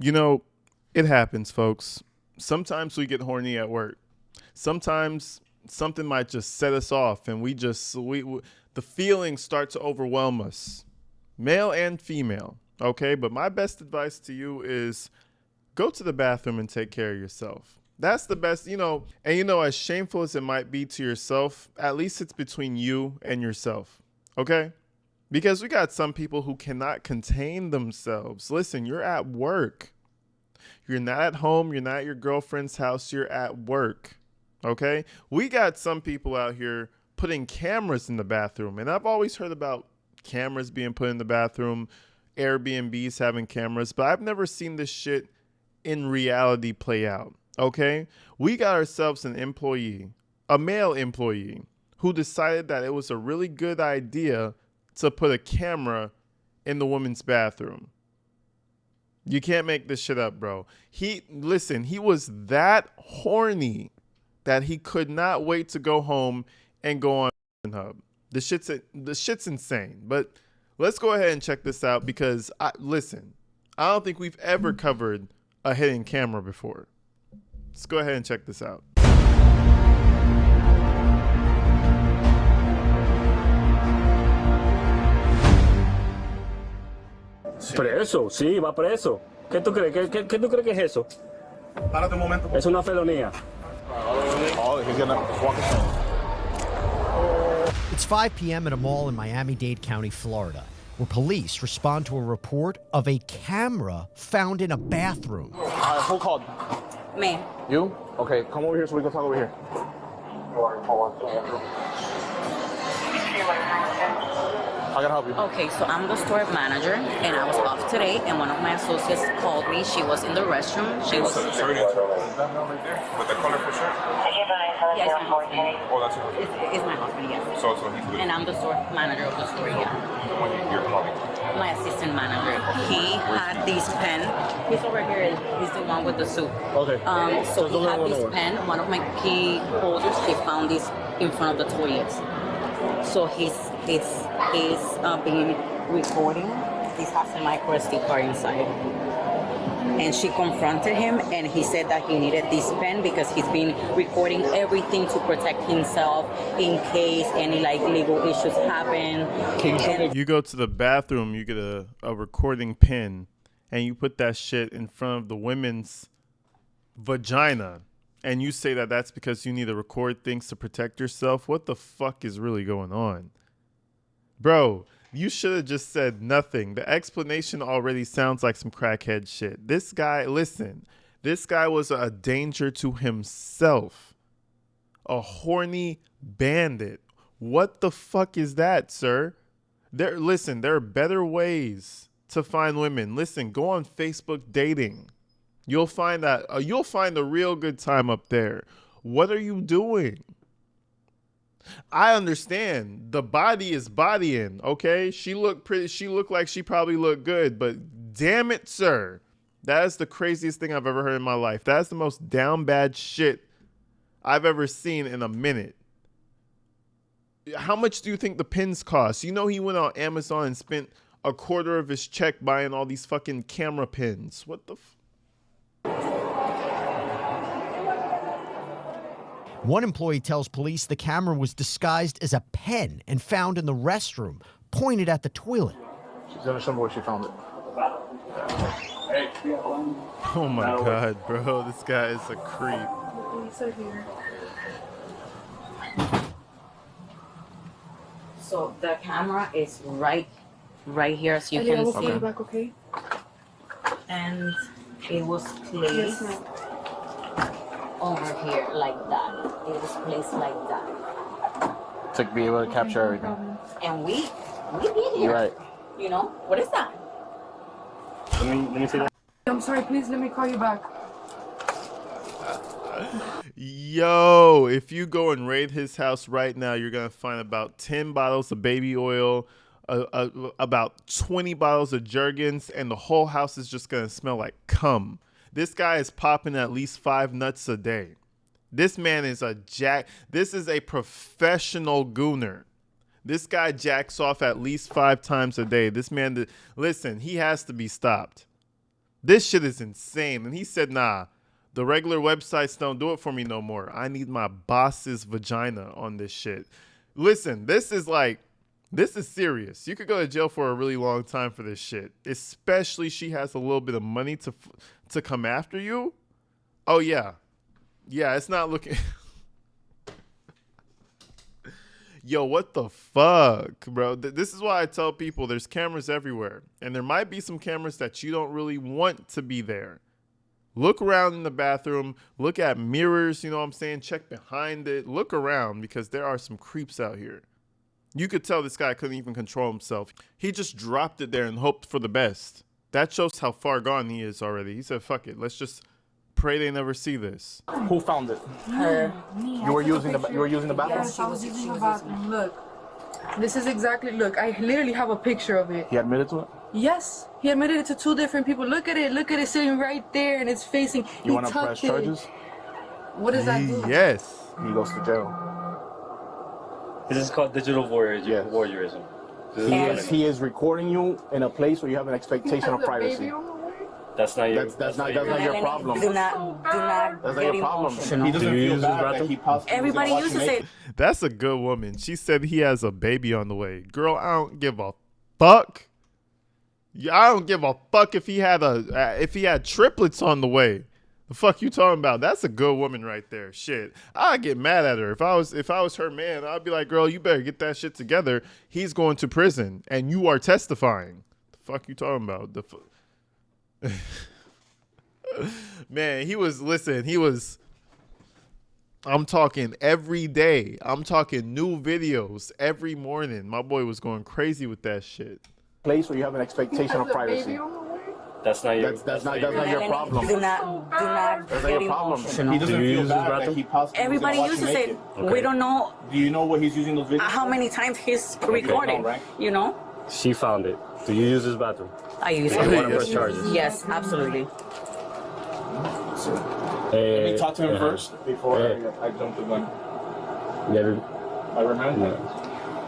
You know, it happens, folks. Sometimes we get horny at work. Sometimes something might just set us off and the feelings start to overwhelm us, male and female. Okay, but my best advice to you is go to the bathroom and take care of yourself. That's the best, and as shameful as it might be to yourself, at least it's between you and yourself. Okay? Because we got some people who cannot contain themselves. Listen, you're at work. You're not at home. You're not at your girlfriend's house. You're at work. Okay? We got some people out here putting cameras in the bathroom. And I've always heard about cameras being put in the bathroom, Airbnbs having cameras, but I've never seen this shit in reality play out. Okay? We got ourselves an employee, a male employee, who decided that it was a really good idea to put a camera in the woman's bathroom. You can't make this shit up, bro. He was that horny that he could not wait to go home and go on Hub. The shit's insane. But let's go ahead and check this out because I don't think we've ever covered a hidden camera before. Let's go ahead and check this out. Preso, sí, va preso. ¿Qué tú crees? ¿Qué tú crees que es eso? Párate un momento. Es una felonía. Oh, he's gonna walk It's 5 p.m. at a mall in Miami-Dade County, Florida, where police respond to a report of a camera found in a bathroom. Who called? Me. You? Okay, come over here so we can talk over here. How can I help you? Okay, so I'm the store manager, and I was off today, and one of my associates called me. She was in the restroom. She was. Is that man right there with the colorful shirt? Yeah, it's my husband. Oh, that's your husband. It's my husband, yes. So he's the And I'm the store manager of the store, yeah. one you're calling. My assistant manager. He had this pen. He's over here. He's the one with the suit. Okay. So he had this pen. One of my key holders. He found this in front of the toilets. So he's being recording. This has a micro SD card inside. And she confronted him, and he said that he needed this pen because he's been recording everything to protect himself in case any legal issues happen. You go to the bathroom, you get a recording pen, and you put that shit in front of the women's vagina, and you say that that's because you need to record things to protect yourself. What the fuck is really going on? Bro, you should have just said nothing. The explanation already sounds like some crackhead shit. This guy was a danger to himself. A horny bandit. What the fuck is that, sir? There are better ways to find women. Listen, go on Facebook dating. You'll find a real good time up there. What are you doing? I understand the body is bodying, okay? She looked pretty. She looked like she probably looked good, but damn it, sir. That is the craziest thing I've ever heard in my life. That's the most down bad shit I've ever seen in a minute. How much do you think the pins cost? You know he went on Amazon and spent a quarter of his check buying all these fucking camera pins. What the One employee tells police the camera was disguised as a pen and found in the restroom, pointed at the toilet. She's gonna show me where she found it. Oh my God, bro. This guy is a creep. So the camera is right here, as you can see. Back, okay? And it was placed over here like that. It was placed like that. To be able to capture everything. And we did here. Right. You know, what is that? Let me see that. I'm sorry, please let me call you back. Yo, if you go and raid his house right now, you're going to find about 10 bottles of baby oil, about 20 bottles of Jergens, and the whole house is just going to smell like cum. This guy is popping at least 5 nuts a day. This man is This is a professional gooner. This guy jacks off at least 5 times a day. This man, listen, he has to be stopped. This shit is insane. And he said, nah, the regular websites don't do it for me no more. I need my boss's vagina on this shit. Listen, this is serious. You could go to jail for a really long time for this shit. Especially she has a little bit of money to come after you. Oh, yeah. Yeah, it's not looking... Yo, what the fuck, bro? This is why I tell people there's cameras everywhere. And there might be some cameras that you don't really want to be there. Look around in the bathroom. Look at mirrors, you know what I'm saying? Check behind it. Look around because there are some creeps out here. You could tell this guy couldn't even control himself. He just dropped it there and hoped for the best. That shows how far gone he is already. He said, fuck it. Let's just pray they never see this. Who found it? Her. You were using the bathroom? Yes, I was using the bathroom. Look. This is exactly, look, I literally have a picture of it. He admitted to it? Yes, he admitted it to 2 different people. Look at it sitting right there and it's facing. You want to press charges? What does that do? Yes. He goes to jail. This is called digital voyeurism. He is recording you in a place where you have an expectation of privacy. That's not your. That's not your problem. Do not That's not get your problem. emotional. He doesn't feel bad that he possibly Everybody was used to watching say, it. That's a good woman. She said he has a baby on the way. Girl, I don't give a fuck. Yeah, I don't give a fuck if he had triplets on the way. The fuck you talking about? That's a good woman right there. Shit, I'd get mad at her if I was her man. I'd be like, girl, you better get that shit together. He's going to prison, and you are testifying. The fuck you talking about? Man, he was. I'm talking every day. I'm talking new videos every morning. My boy was going crazy with that shit. Place where you have an expectation of privacy. That's not your. That's not your problem. do not That's not get your problem. emotional. He doesn't Do you feel use this bad that bathroom? he possibly Everybody was used to watching say, naked. we don't know Do you know what he's using those videos? how many times he's recording, right. you know? She found it. Do you use this bathroom? I use You want to it. press charges? Yes, absolutely. Let me talk to him yeah. first before Yeah. I jump the gun. Never. I remember. Yeah.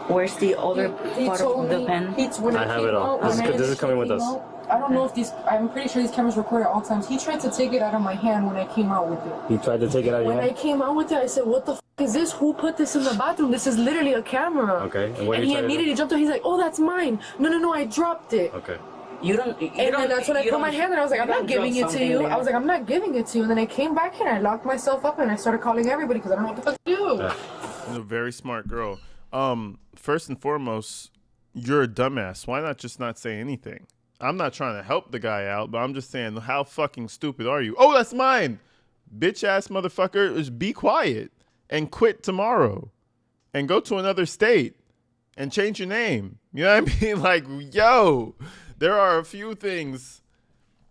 Where's the other part of the pen? When I have it all. This is coming with us. I don't know if I'm pretty sure these cameras record at all times. He tried to take it out of my hand when I came out with it. He tried to take it out of your When I hand. came out with it, I said, what the f is this? Who put this in the bathroom? This is literally a camera. Okay. And what And did he you try to do? immediately jumped up. He's like, oh, that's mine. No, I dropped it. Okay. You don't. And then that's when I put my hand there. I was like, I'm not giving it to you. I was like, I'm not giving it to you. And then I came back here and I locked myself up and I started calling everybody because I don't know what the fuck to do. Yeah. You're a very smart girl. First and foremost, you're a dumbass. Why not just not say anything? I'm not trying to help the guy out, but I'm just saying, how fucking stupid are you? Oh, that's mine. Bitch ass motherfucker, just be quiet and quit tomorrow and go to another state and change your name. You know what I mean? Like, yo, there are a few things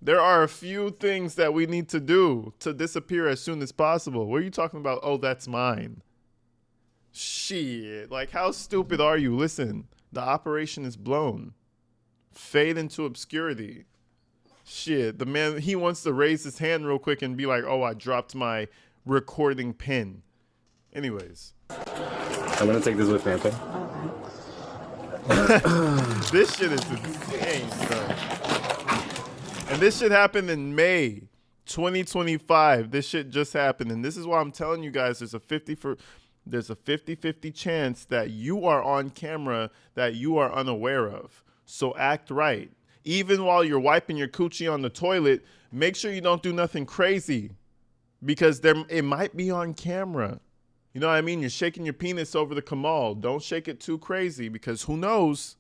that we need to do to disappear as soon as possible. What are you talking about? Oh, that's mine. Shit. Like, how stupid are you? Listen, the operation is blown. Fade into obscurity. Shit. The man, he wants to raise his hand real quick and be like, oh, I dropped my recording pin. Anyways. I'm gonna take this with me, okay? This shit is insane, son. And this shit happened in May 2025. This shit just happened. And this is why I'm telling you guys there's a 50-50 chance that you are on camera that you are unaware of. So act right. Even while you're wiping your coochie on the toilet, make sure you don't do nothing crazy because it might be on camera. You know what I mean? You're shaking your penis over the Kamal. Don't shake it too crazy because who knows?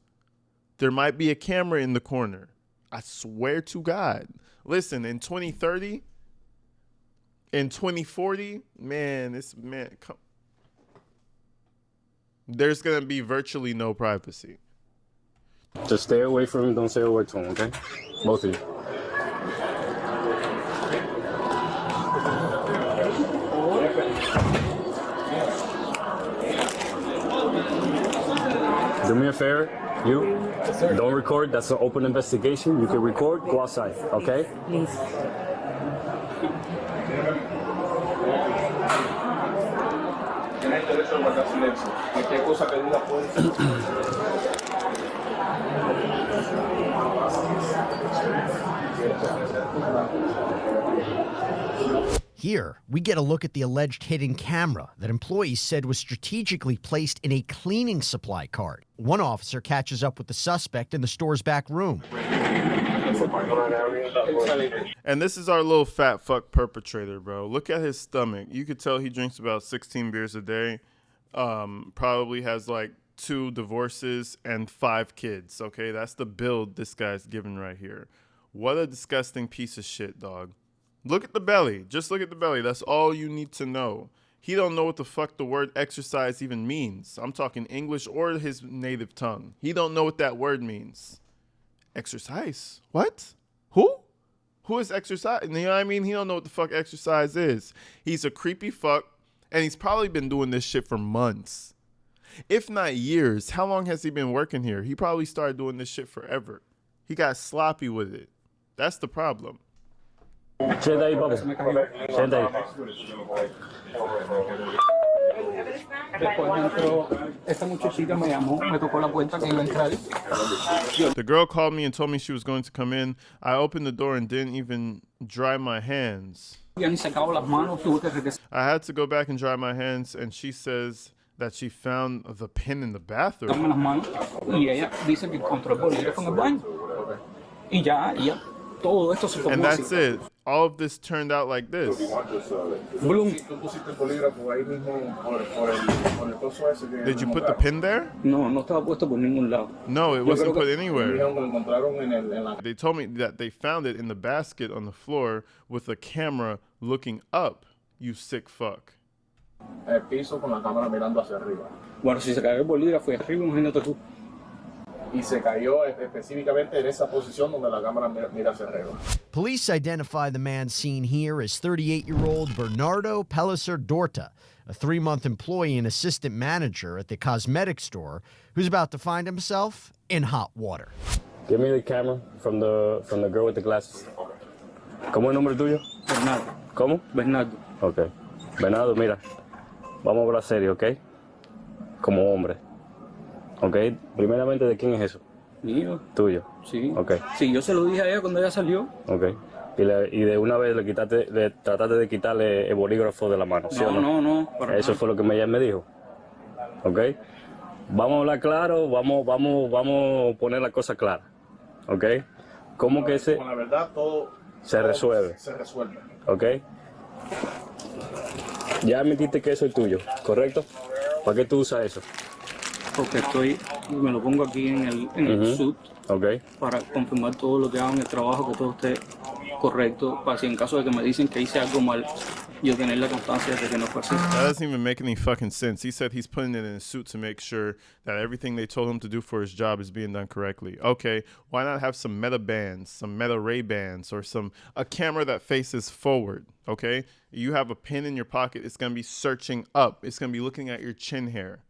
There might be a camera in the corner. I swear to God. Listen, in 2030, in 2040, there's going to be virtually no privacy. Just stay away from him. Don't say a word to him, okay? Both of you. Do me a favor, you don't record. That's an open investigation. You can record, go outside, okay? Please. Here, we get a look at the alleged hidden camera that employees said was strategically placed in a cleaning supply cart. One officer catches up with the suspect in the store's back room. And this is our little fat fuck perpetrator, bro. Look at his stomach. You could tell he drinks about 16 beers a day. Probably has like 2 divorces and 5 kids. Okay, that's the build this guy's given right here. What a disgusting piece of shit, dog. Look at the belly. Just look at the belly. That's all you need to know. He don't know what the fuck the word exercise even means. I'm talking English or his native tongue. He don't know what that word means. Exercise? What? Who? Who is exercise? You know what I mean? He don't know what the fuck exercise is. He's a creepy fuck, and he's probably been doing this shit for months. If not years. How long has he been working here? He probably started doing this shit forever. He got sloppy with it. That's the problem. Sienta ahí, papi. Sienta ahí. The girl called me and told me she was going to come in. I opened the door and didn't even dry my hands. I had to go back and dry my hands, and she says that she found the pin in the bathroom. And that's it. All of this turned out like this. Did you put the pin there? No, no estaba puesto por ningún lado. No, it wasn't put anywhere. They told me that they found it in the basket on the floor with a camera looking up, you sick fuck. Bueno, si se cayó el bolígrafo arriba, imagínate tú. Y se cayó específicamente en esa posición donde la cámara mira hacia arriba. Police identify the man seen here as 38-year-old Bernardo Pellicer-Dorta, a 3-month employee and assistant manager at the cosmetic store who's about to find himself in hot water. Give me the camera from the girl with the glasses. ¿Cómo es el nombre tuyo? Bernardo. ¿Cómo? Bernardo. Ok. Bernardo, mira. Vamos a hablar serio, ¿ok? Como hombre. Ok. Primeramente, ¿de quién es eso? Mío. Tuyo. Sí. Ok. Sí, yo se lo dije a ella cuando ella salió. Ok. Y de una vez le trataste de quitarle el bolígrafo de la mano, ¿sí o no? No. Eso fue lo que ella me dijo. ¿Ok? Vamos a hablar claro, vamos a poner la cosa clara. ¿Ok? ¿Cómo que Con la verdad, todo se resuelve? Se resuelve. ¿Ok? Ya admitiste que eso es tuyo, ¿correcto? ¿Para qué tú usas eso? Porque me lo pongo aquí en el suit. Ok. Para confirmar todo lo que hago en el trabajo, que todo esté correcto, para si en caso de que me dicen que hice algo mal, yo tener la constancia de que no fue así. That doesn't even make any fucking sense. He said he's putting it in a suit to make sure that everything they told him to do for his job is being done correctly. Okay, why not have some Meta bands, some Meta Ray bands, or a camera that faces forward, okay? You have a pin in your pocket, it's gonna be searching up. It's gonna be looking at your chin hair.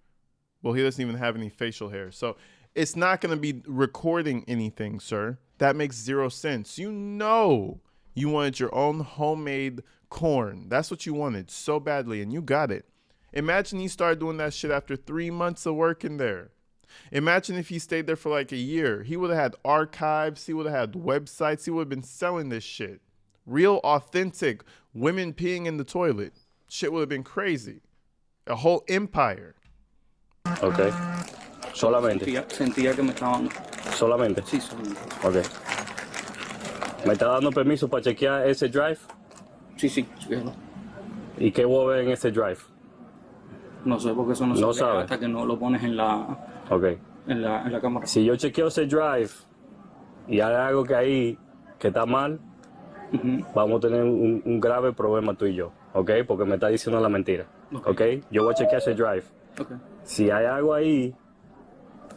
Well, he doesn't even have any facial hair. So it's not going to be recording anything, sir. That makes zero sense. You know you wanted your own homemade corn. That's what you wanted so badly, and you got it. Imagine he started doing that shit after 3 months of working there. Imagine if he stayed there for like a year. He would have had archives. He would have had websites. He would have been selling this shit. Real, authentic women peeing in the toilet. Shit would have been crazy. A whole empire. Ok. Solamente. Sentía que me estaban... Solamente. Sí, solamente. Ok. ¿Me está dando permiso para chequear ese drive? Sí. ¿Y qué voy a ver en ese drive? No sé, porque eso no No se sabe. ve hasta que no lo pones en la cámara. Si yo chequeo ese drive y hay algo que está mal, vamos a tener un grave problema tú y yo, ¿ok? Porque me está diciendo la mentira, ¿ok? Yo voy a chequear ese drive. Okay. Si hay algo ahí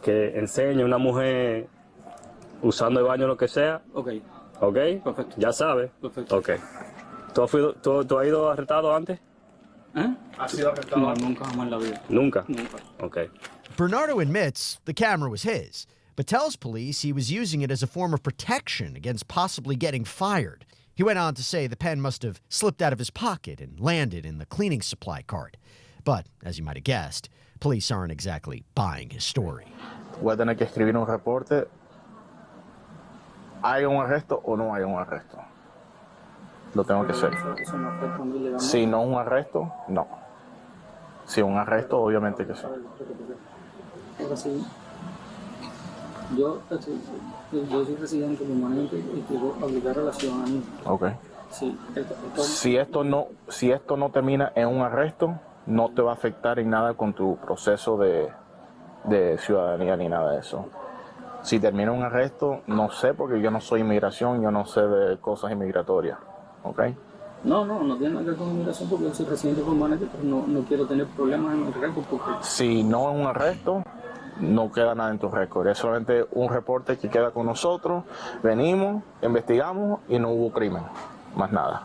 que enseñe a una mujer usando el baño o lo que sea, Ok. ¿ok? Perfecto. Ya sabes. Perfecto. Ok. ¿Tú has ido arrestado antes? ¿Ha sido arrestado? No, nunca jamás en la vida. Nunca. Nunca. Ok. Bernardo admits the camera was his, but tells police he was using it as a form of protection against possibly getting fired. He went on to say the pen must have slipped out of his pocket and landed in the cleaning supply cart. But, as you might have guessed, police aren't exactly buying his story. Voy a tener que escribir un reporte ¿hay un arresto o no hay un arresto? Lo tengo que hacer. Eso no afecta a mí legalmente. Si no es un arresto, no. Si es un arresto, obviamente que sí. Ahora sí, yo soy residente permanente y quiero aplicar a la ciudadanía. Ok. Sí, Si esto no termina en un arresto, no te va a afectar en nada con tu proceso de ciudadanía ni nada de eso. Si termina un arresto, no sé, porque yo no soy inmigración, yo no sé de cosas inmigratorias. ¿Ok? No tiene nada que ver con inmigración porque yo soy residente permanente, pero no quiero tener problemas en el récord porque... Si no es un arresto, no queda nada en tu récord. Es solamente un reporte que queda con nosotros. Venimos, investigamos y no hubo crimen. Más nada.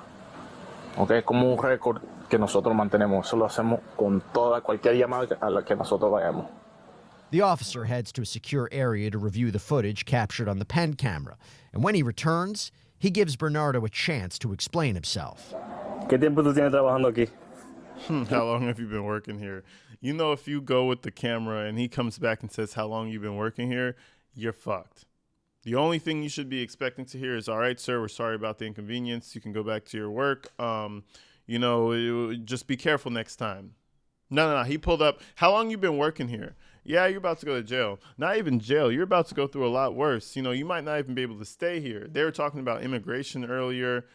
¿Ok? Es como un récord que nosotros mantenemos. Eso lo hacemos con cualquier llamada a la que nosotros vayamos. The officer heads to a secure area to review the footage captured on the pen camera. And when he returns, he gives Bernardo a chance to explain himself. ¿Qué tiempo tú tienes trabajando aquí? How long have you been working here? You know, if you go with the camera and he comes back and says how long you've been working here, you're fucked. The only thing you should be expecting to hear is, all right, sir, we're sorry about the inconvenience. You can go back to your work. Just be careful next time. No. He pulled up. How long you been working here? Yeah, you're about to go to jail. Not even jail. You're about to go through a lot worse. You know, you might not even be able to stay here. They were talking about immigration earlier.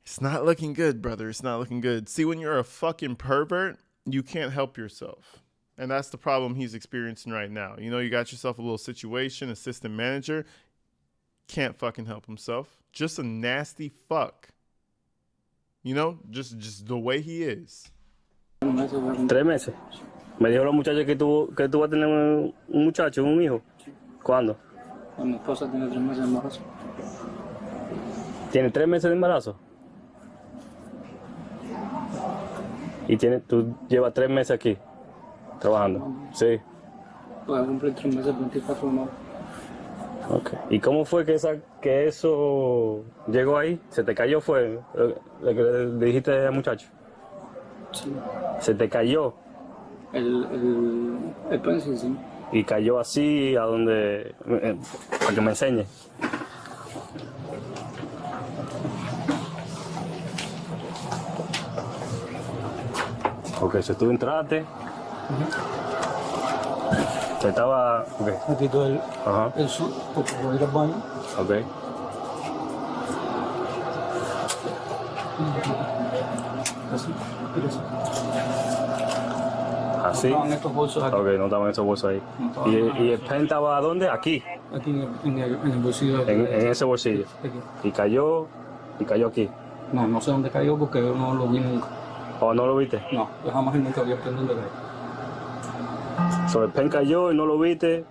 It's not looking good, brother. It's not looking good. See, when you're a fucking pervert, you can't help yourself. And that's the problem he's experiencing right now. You know, you got yourself a little situation, assistant manager. Can't fucking help himself. Just a nasty fuck. You know, just the way he is. 3 meses. Me dijo los muchachos que tú vas a tener un muchacho, un hijo. ¿Cuándo? Mi esposa tiene 3 meses de embarazo. ¿Tiene 3 meses de embarazo? Y tú llevas 3 meses aquí, trabajando. Sí. Voy a cumplir 3 meses, 24 de marzo. Okay. ¿Y cómo fue que eso llegó ahí? ¿Se te cayó fue lo que le dijiste al muchacho? Sí. ¿Se te cayó? El pencil, sí. Y cayó así a donde... para que me enseñe. Ok, si tú entraste... Te estaba... Okay. Me quito el sur porque voy a ir al baño. Ok. Así, mira así. ¿Así? No estaban estos bolsos aquí. Ok, no estaban esos bolsos ahí. No ¿Y el pen estaba dónde? Aquí. Aquí en el bolsillo. En ese bolsillo. Aquí. Y cayó aquí. No sé dónde cayó porque yo no lo vi nunca. ¿O no lo viste? No, yo jamás nunca había aprendido dónde cayó. Sobre el pen cayó y no lo viste.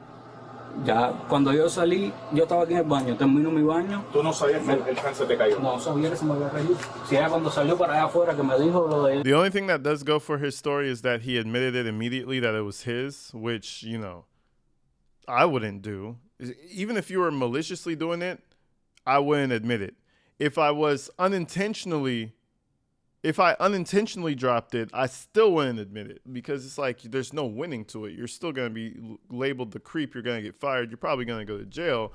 Ya cuando yo salí, yo estaba aquí en el baño, termino mi baño. ¿Tú no sabías que el pen se te cayó? No sabía que se me había caído. Si era cuando salió para allá afuera que me dijo lo de... The only thing that does go for his story is that he admitted it immediately that it was his, which, you know, I wouldn't do. Even if you were maliciously doing it, I wouldn't admit it. If I unintentionally dropped it, I still wouldn't admit it because it's like there's no winning to it. You're still going to be labeled the creep. You're going to get fired. You're probably going to go to jail.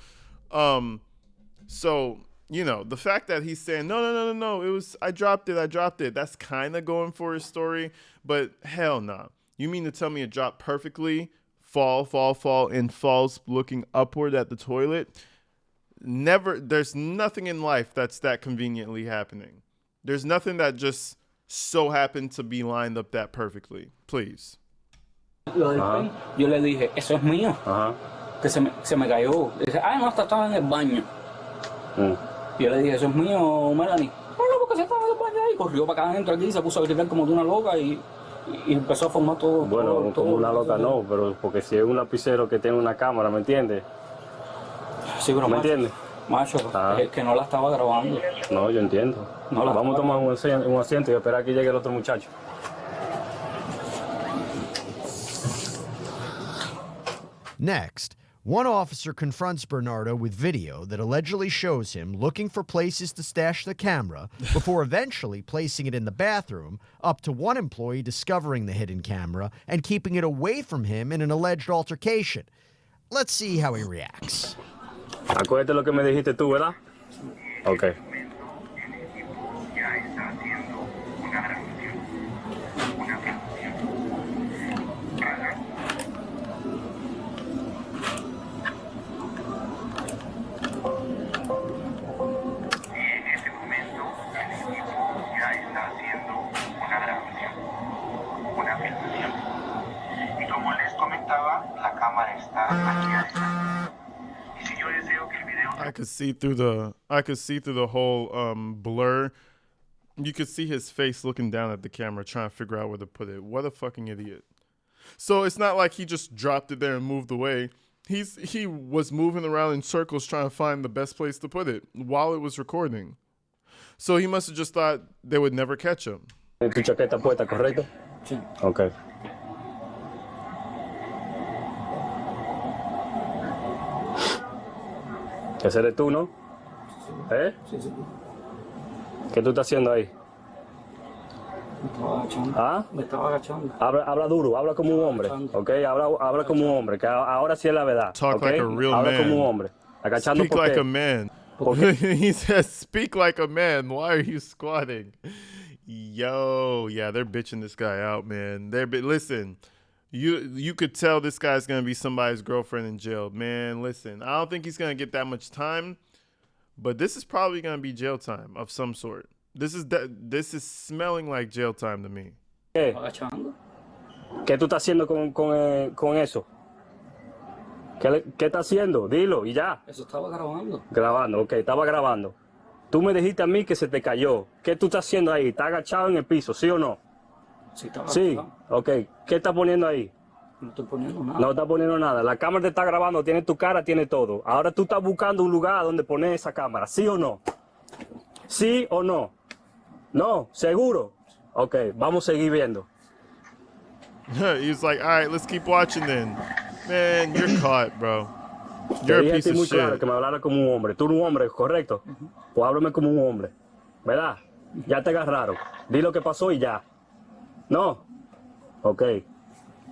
So, you know, the fact that he's saying, no, it was, I dropped it. That's kind of going for his story, but hell no. Nah. You mean to tell me it dropped perfectly, fall, and falls looking upward at the toilet? Never, there's nothing in life that's that conveniently happening. There's nothing that just so happened to be lined up that perfectly. Please. Lo del pen, yo le dije, eso es mío. Que se me cayó. Dice, no, estaba en el baño. Y yo le dije, eso es mío, Melanie. No, porque se estaba en el baño ahí. Corrió para acá adentro aquí, se puso a gritar como de una loca y empezó a formar todo. Bueno, como una loca no, pero porque si es un lapicero que tiene una cámara, ¿me entiendes? Sí, pero ¿Me entiendes? Macho, es que no la estaba grabando. No, yo entiendo. No, vamos a tomar un asiento y esperar a que llegue el otro muchacho. Next, one officer confronts Bernardo with video that allegedly shows him looking for places to stash the camera before eventually placing it in the bathroom, up to one employee discovering the hidden camera and keeping it away from him in an alleged altercation. Let's see how he reacts. Acuérdate lo que me dijiste tú, ¿verdad? Ok. I could see through the whole blur. You could see his face looking down at the camera, trying to figure out where to put it. What a fucking idiot! So it's not like he just dropped it there and moved away. He was moving around in circles trying to find the best place to put it while it was recording. So he must have just thought they would never catch him. ¿Tu chaqueta puesta, correcto? Sí. Ok. Ese eres tú, ¿no? ¿Eh? Sí, sí. ¿Qué tú estás haciendo ahí? Me estaba agachando. ¿Ah? Me estaba agachando. Habla duro, habla como un hombre, ¿ok? Habla como un hombre, que ahora sí es la verdad. Talk ¿okay? like a real habla man. como un hombre. Agachando Speak por like qué. a man. Okay. He says, "Speak like a man." Why are you squatting? Yo, yeah, they're bitching this guy out, man. Listen. You could tell this guy's gonna be somebody's girlfriend in jail, man. Listen, I don't think he's gonna get that much time, but this is probably gonna be jail time of some sort. This is smelling like jail time to me. ¿Qué? Agachando. ¿Qué tú estás haciendo con eso? ¿Qué estás haciendo? Dilo y ya. Eso estaba grabando. Grabando, ok, estaba grabando. Tú me dijiste a mí que se te cayó. ¿Qué tú estás haciendo ahí? ¿Estás agachado en el piso, sí o no? Sí, estaba Sí, grabando. ok. ¿Qué estás poniendo ahí? No estoy poniendo nada. No estás poniendo nada. La cámara te está grabando, tiene tu cara, tiene todo. Ahora tú estás buscando un lugar donde poner esa cámara, ¿sí o no? ¿Sí o no? No, ¿seguro? Ok, vamos a seguir viendo. He's like, all right, let's keep watching then. Man, you're caught, bro. Te You're a dije a piece ti of muy claro shit. que me hablara como un hombre. Tú eres un hombre, ¿correcto? Pues háblame como un hombre. ¿Verdad? Ya te agarraron. Di lo que pasó y ya. ¿No? Ok.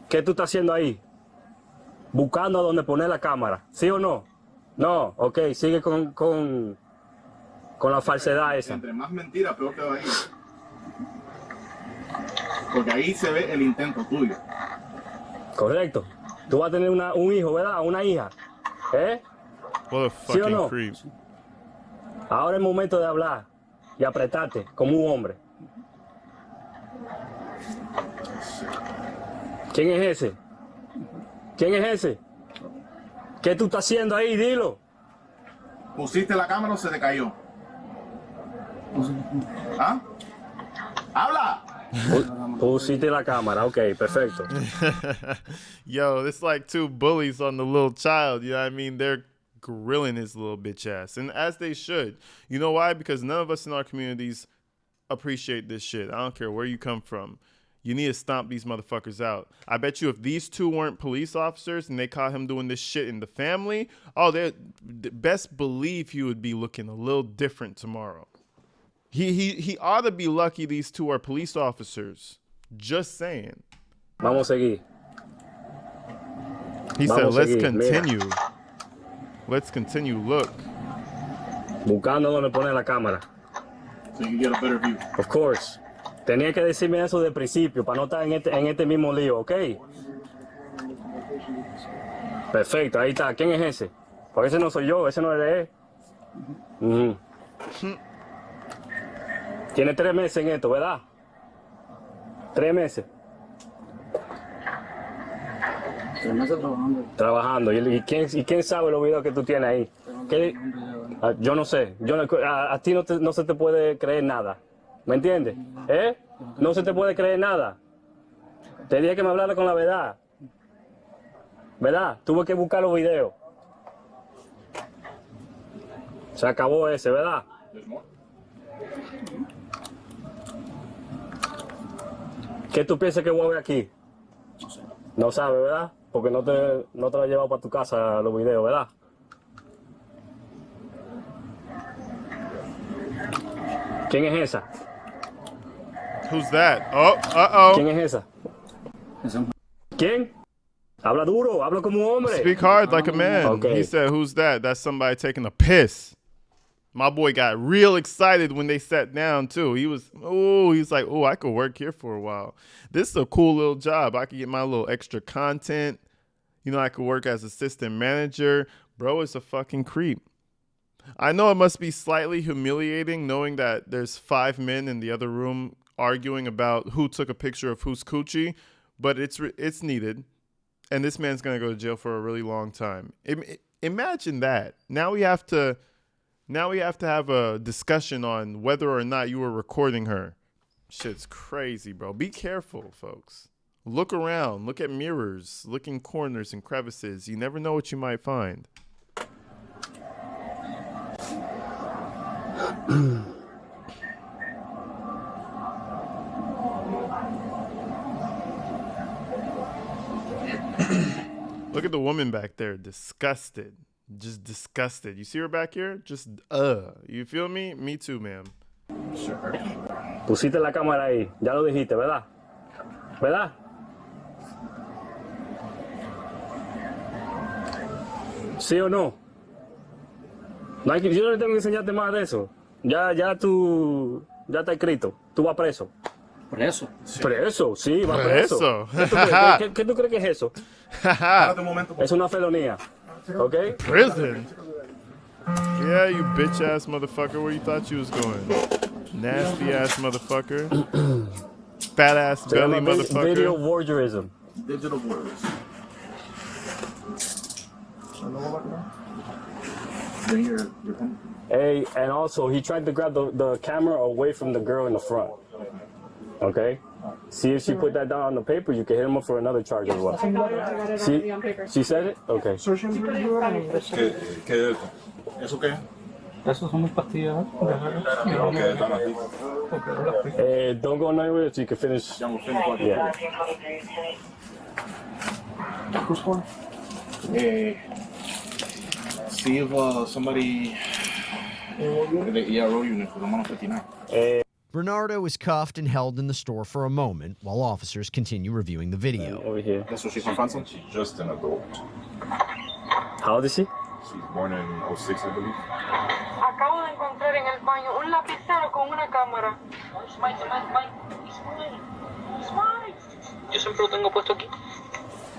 ¿Qué tú estás haciendo ahí? Buscando a dónde poner la cámara. ¿Sí o no? No. Ok, sigue con la falsedad esa. Entre más mentira, peor te va a ir. Porque ahí se ve el intento tuyo. Correcto. Tú vas a tener un hijo, ¿verdad? Una hija. ¿Eh? What a ¿Sí o fucking no? creep. Ahora es momento de hablar y apretarte como un hombre. ¿Quién es ese? ¿Quién es ese? ¿Qué tú estás haciendo ahí? Dilo. ¿Pusiste la cámara o se te cayó? ¿Ah? ¡Habla! Pusiste la cámara. Ok, perfecto. Yo, it's like two bullies on the little child. You know what I mean? They're grilling his little bitch ass. And as they should. You know why? Because none of us in our communities appreciate this shit. I don't care where you come from. You need to stomp these motherfuckers out. I bet you if these two weren't police officers and they caught him doing this shit in the family, they best believe he would be looking a little different tomorrow. He ought to be lucky these two are police officers. Just saying. Vamos a seguir. He said, Vamos a let's seguir, continue. Let's continue. Look. Buscando donde poner la cámara. So you can get a better view. Of course. Tenía que decirme eso de principio para no estar en este mismo lío, ¿ok? Perfecto, ahí está. ¿Quién es ese? Porque ese no soy yo, ese no es él. Tiene 3 meses en esto, ¿verdad? 3 meses. 3 meses trabajando. Trabajando. ¿Y quién sabe los videos que tú tienes ahí? Yo no sé. A ti no se te puede creer nada. ¿Me entiendes? ¿Eh? No se te puede creer nada. Te dije que me hablara con la verdad. ¿Verdad? Tuve que buscar los videos. Se acabó ese, ¿verdad? ¿Qué tú piensas que voy a ver aquí? No sé. No sabes, ¿verdad? Porque no te lo has llevado para tu casa los videos, ¿verdad? ¿Quién es esa? Who's that? Oh, uh-oh. ¿Quién es esa? Ese es ¿Quién? Habla duro, habla como hombre. Speak hard like a man. Okay. He said, who's that? That's somebody taking a piss. My boy got real excited when they sat down, too. He's like, oh, I could work here for a while. This is a cool little job. I could get my little extra content. You know, I could work as assistant manager. Bro is a fucking creep. I know it must be slightly humiliating knowing that there's 5 men in the other room arguing about who took a picture of whose coochie, but it's needed. And this man's going to go to jail for a really long time. Imagine that. Now we have to have a discussion on whether or not you were recording her. Shit's crazy, bro. Be careful, folks. Look around. Look at mirrors. Look in corners and crevices. You never know what you might find. Look at the woman back there. Disgusted. Just disgusted. You see her back here? Just, You feel me? Me too, ma'am. Pusiste la cámara ahí. Ya lo dijiste, ¿verdad? ¿Verdad? ¿Sí o no? No hay que, yo no le tengo que enseñarte más de eso. Ya está escrito. Tú vas preso. Preso. Preso, sí, vas Preso. preso. ¿Qué tú crees que es eso? Es una felonía. ¿Ok? Prison? Yeah, you bitch ass motherfucker. Where you thought you was going? Nasty ass motherfucker. Fat ass Se belly llama motherfucker. Video voyeurism. Digital voice. Hey, and also he tried to grab the camera away from the girl in the front. Okay? See if she put that down on the paper, you can hit him up for another charge as well. See, she said it? Okay. ¿Qué ¿Eso qué? Esos son mis pastillas. Don't go nowhere so you can finish. Yeah. Who's for? See if somebody in the ERO unit for the 159. Bernardo is cuffed and held in the store for a moment while officers continue reviewing the video. Over here. That's what she's confronting? She's just an adult. How old is she? She's born in 06, I believe. Acabo de encontrar en el baño un lapicero con una cámara. Yo siempre lo tengo puesto aquí.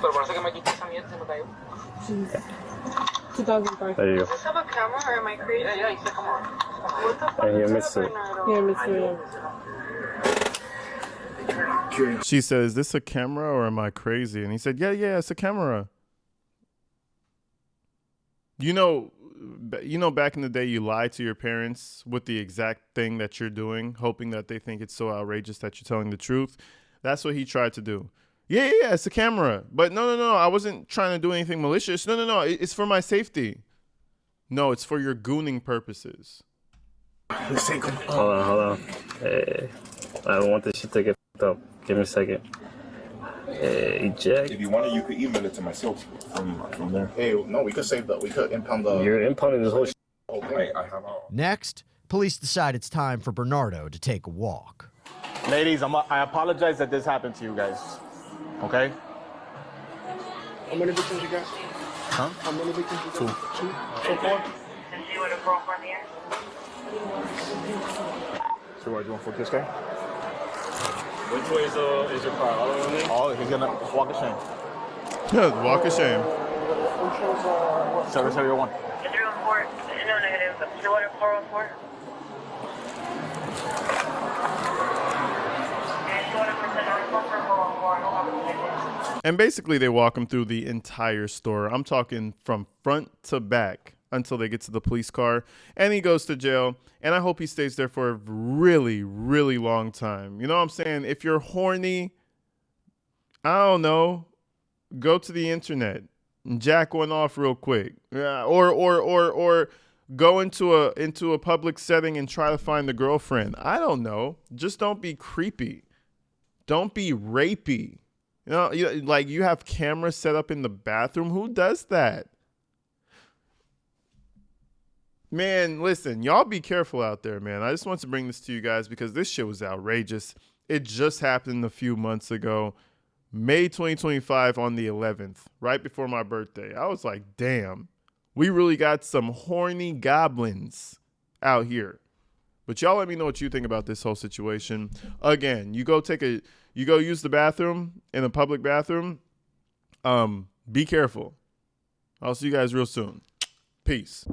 Pero parece que me quité esa mierda y se me cayó. 2005. There you Does this have a camera or am I crazy? Yeah, you said come on. What the fuck Hey, you is missed that, it. Bernardo? Yeah, missed it. She said, is this a camera or am I crazy? And he said, yeah, it's a camera. You know, back in the day, you lie to your parents with the exact thing that you're doing, hoping that they think it's so outrageous that you're telling the truth. That's what he tried to do. Yeah, it's a camera. But no, I wasn't trying to do anything malicious. No, it's for my safety. No, it's for your gooning purposes. Hold on. I don't want this shit to get fucked up. Give me a second. Eject. If you wanted, you could email it to myself from there. Hey, no, we could impound the... You're impounding this whole shit. I have a... Next, police decide it's time for Bernardo to take a walk. Ladies, I apologize that this happened to you guys. Okay? How many victims you got? Huh? How many victims you got? 2. So far? So what, you want to flip this guy? Which way is your car? All the way on there? Oh, he's gonna walk a shame. Yeah, walk of shame. 771. 314, no negative, 414. And basically, they walk him through the entire store. I'm talking from front to back until they get to the police car. And he goes to jail. And I hope he stays there for a really, really long time. You know what I'm saying? If you're horny, I don't know, go to the internet and jack one off real quick. Yeah, or go into a public setting and try to find the girlfriend. I don't know. Just don't be creepy. Don't be rapey. You know, like you have cameras set up in the bathroom. Who does that? Man, listen, y'all be careful out there, man. I just want to bring this to you guys because this shit was outrageous. It just happened a few months ago. May 2025 on the 11th, right before my birthday. I was like, damn, we really got some horny goblins out here. But y'all let me know what you think about this whole situation. Again, you go use the bathroom in a public bathroom. Be careful. I'll see you guys real soon. Peace.